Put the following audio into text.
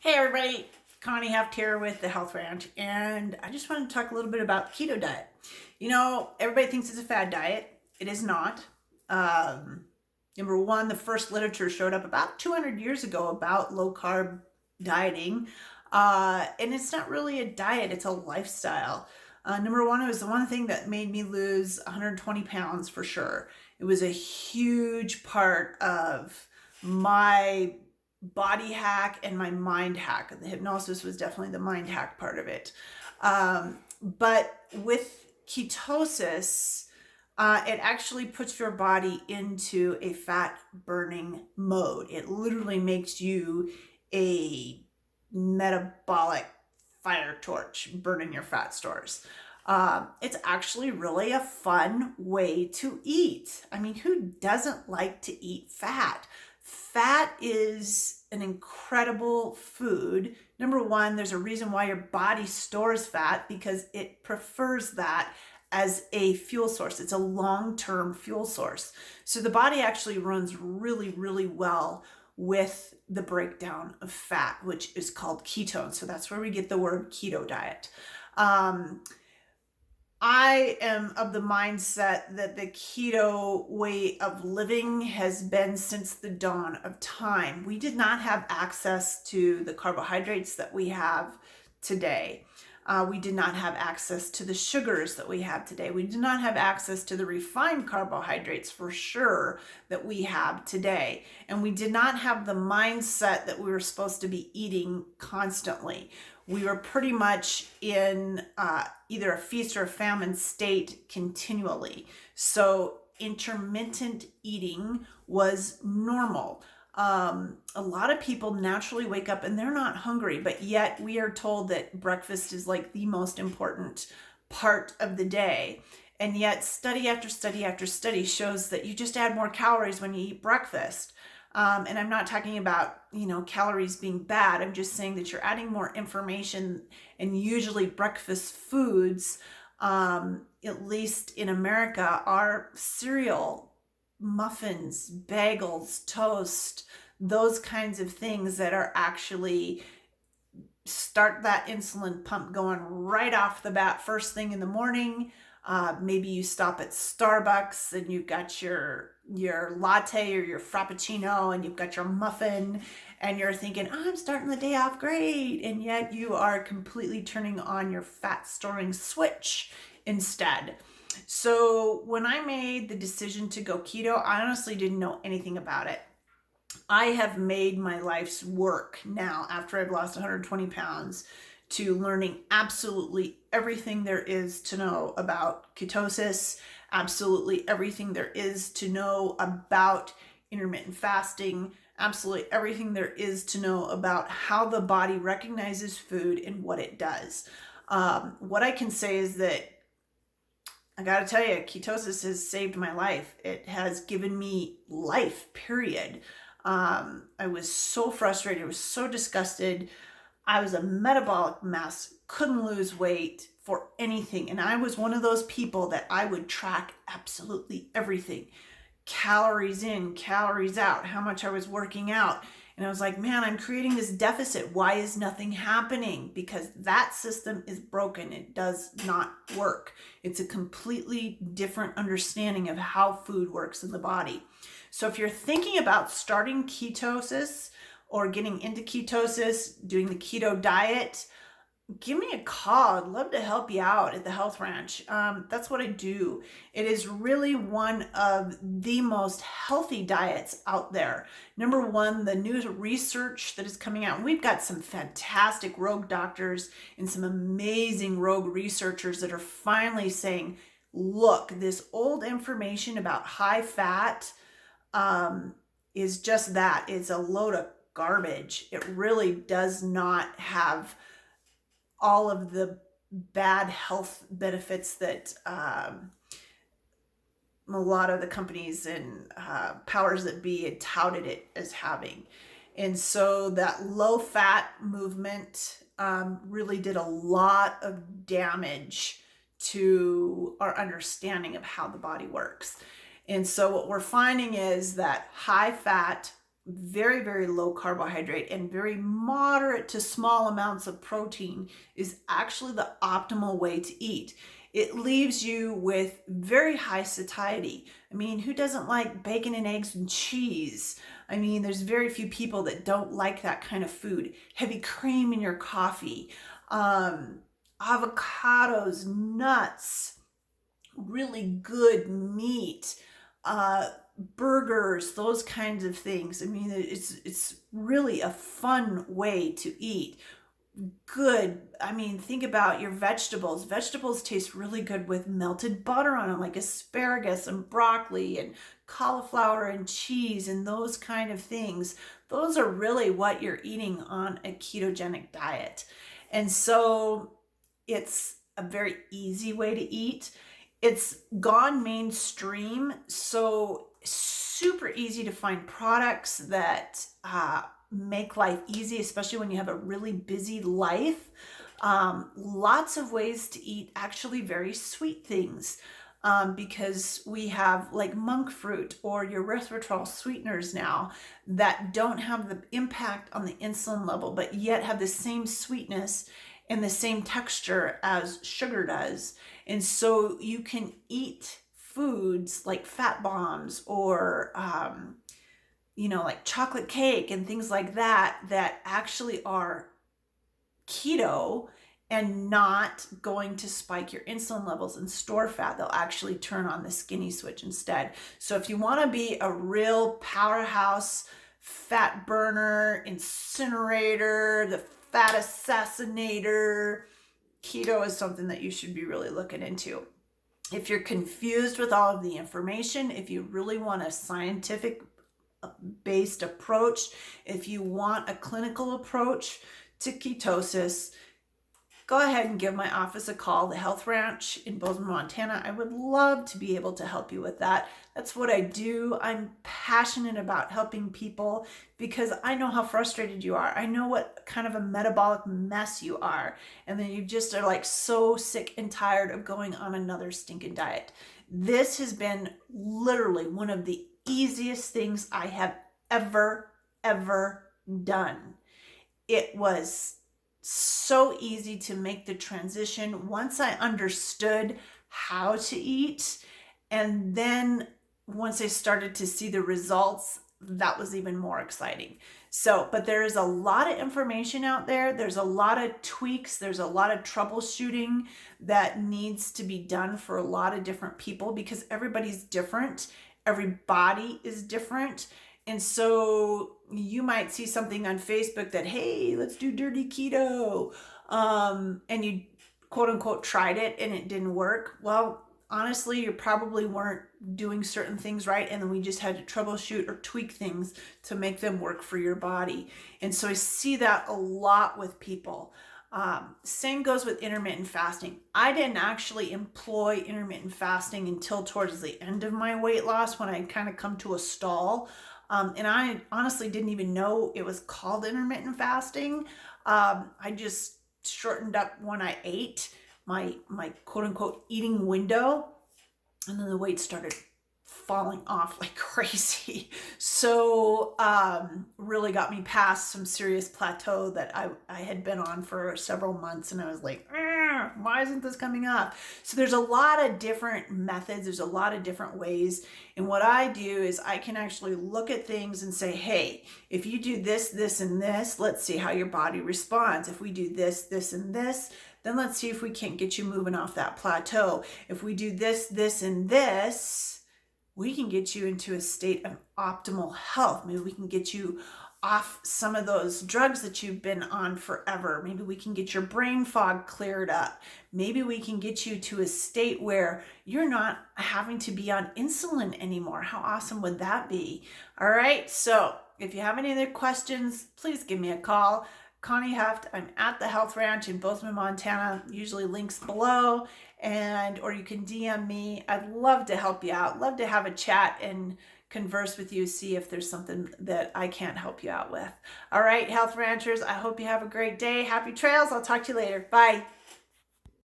Hey everybody, Connie Heft here with the Health Ranch, and I just want to talk a little bit about keto diet. You know, everybody thinks it's a fad diet. It is not. Um, Number one, the first literature showed up about 200 years ago about low carb dieting, and it's not really a diet; it's a lifestyle. Number one, it was the one thing that made me lose 120 pounds for sure. It was a huge part of my body hack and my mind hack. The hypnosis was definitely the mind hack part of it. But with ketosis, it actually puts your body into a fat burning mode. It literally makes you a metabolic fire torch burning your fat stores. It's actually really a fun way to eat. I mean, who doesn't like to eat fat? Fat is an incredible food. Number one, there's a reason why your body stores fat because it prefers that as a fuel source. It's a long-term fuel source. So the body actually runs really, really well with the breakdown of fat, which is called ketones. So that's where we get the word keto diet. I am of the mindset that the keto way of living has been since the dawn of time. We did not have access to the carbohydrates that we have today. We did not have access to the sugars that we have today. We did not have access to the refined carbohydrates for sure that we have today. And we did not have the mindset that we were supposed to be eating constantly. We were pretty much in either a feast or a famine state continually. So intermittent eating was normal. A lot of people naturally wake up and they're not hungry, but yet we are told that breakfast is like the most important part of the day. And yet study after study after study shows that you just add more calories when you eat breakfast. And I'm not talking about, calories being bad. I'm just saying that you're adding more information, and usually breakfast foods, at least in America, are cereal, muffins, bagels, toast, those kinds of things that are actually start that insulin pump going right off the bat first thing in the morning. Maybe you stop at Starbucks and you've got your latte or your frappuccino and you've got your muffin and you're thinking, I'm starting the day off great. And yet you are completely turning on your fat storing switch instead. So when I made the decision to go keto, I honestly didn't know anything about it. I have made my life's work now after I've lost 120 pounds to learning absolutely everything there is to know about ketosis, absolutely everything there is to know about intermittent fasting, absolutely everything there is to know about how the body recognizes food and what it does. What I can say is that I gotta tell you, ketosis has saved my life. It has given me life, period. I was so frustrated. I was so disgusted. I was a metabolic mess, couldn't lose weight for anything. And I was one of those people that I would track absolutely everything. Calories in, calories out, how much I was working out. And I was like, man, I'm creating this deficit. Why is nothing happening? Because that system is broken. It does not work. It's a completely different understanding of how food works in the body. So if you're thinking about starting ketosis or getting into ketosis, doing the keto diet, give me a call. I'd love to help you out at the Health Ranch. That's what I do. It is really one of the most healthy diets out there. Number one, the new research that is coming out. We've got some fantastic rogue doctors and some amazing rogue researchers that are finally saying, look, this old information about high fat is just that. It's a load of garbage. It really does not have all of the bad health benefits that a lot of the companies and powers that be had touted it as having. And so that low fat movement really did a lot of damage to our understanding of how the body works. And so what we're finding is that high fat, very, very low carbohydrate and very moderate to small amounts of protein is actually the optimal way to eat. It leaves you with very high satiety. I mean, who doesn't like bacon and eggs and cheese? I mean, there's very few people that don't like that kind of food. Heavy cream in your coffee, avocados, nuts, really good meat, burgers, those kinds of things. I mean, it's really a fun way to eat. Good. I mean, think about your vegetables. Vegetables taste really good with melted butter on them, like asparagus and broccoli and cauliflower and cheese and those kind of things. Those are really what you're eating on a ketogenic diet. And so it's a very easy way to eat. It's gone mainstream, so super easy to find products that make life easy, especially when you have a really busy life. Lots of ways to eat actually very sweet things, because we have like monk fruit or erythritol sweeteners now that don't have the impact on the insulin level, but yet have the same sweetness and the same texture as sugar does. And so you can eat foods like fat bombs or like chocolate cake and things like that that actually are keto and not going to spike your insulin levels and store fat. They'll actually turn on the skinny switch instead. So if you want to be a real powerhouse fat burner, incinerator, the fat assassinator, keto is something that you should be really looking into. If you're confused with all of the information, if you really want a scientific based approach, if you want a clinical approach to ketosis, go ahead and give my office a call, the Health Ranch in Bozeman, Montana. I would love to be able to help you with that. That's what I do. I'm passionate about helping people because I know how frustrated you are. I know what kind of a metabolic mess you are. And then you just are like so sick and tired of going on another stinking diet. This has been literally one of the easiest things I have ever done. It was so easy to make the transition once I understood how to eat. And then once I started to see the results, that was even more exciting. So, but there is a lot of information out there. There's a lot of tweaks. There's a lot of troubleshooting that needs to be done for a lot of different people because everybody's different. Every body is different. And so you might see something on Facebook that, hey, let's do dirty keto. And you quote unquote tried it and it didn't work. Well, honestly, you probably weren't doing certain things right. And then we just had to troubleshoot or tweak things to make them work for your body. And so I see that a lot with people. Same goes with intermittent fasting. I didn't actually employ intermittent fasting until towards the end of my weight loss when I kind of come to a stall. And I honestly didn't even know it was called intermittent fasting. I just shortened up when I ate my quote unquote eating window, and then the weight started falling off like crazy. So really got me past some serious plateau that I had been on for several months, and I was like, why isn't this coming up? So there's a lot of different methods. There's a lot of different ways. And what I do is I can actually look at things and say, hey, if you do this, this, and this, let's see how your body responds. If we do this, this, and this, then let's see if we can't get you moving off that plateau. If we do this, this, and this, we can get you into a state of optimal health. Maybe we can get you off some of those drugs that you've been on forever. Maybe we can get your brain fog cleared up. Maybe we can get you to a state where you're not having to be on insulin anymore. How awesome would that be? All right. So if you have any other questions, please give me a call. Connie Heft. I'm at the Health Ranch in Bozeman, Montana. Usually links below, or you can DM me. I'd love to help you out. Love to have a chat and converse with you, see if there's something that I can't help you out with. All right, Health Ranchers, I hope you have a great day. Happy trails. I'll talk to you later. Bye.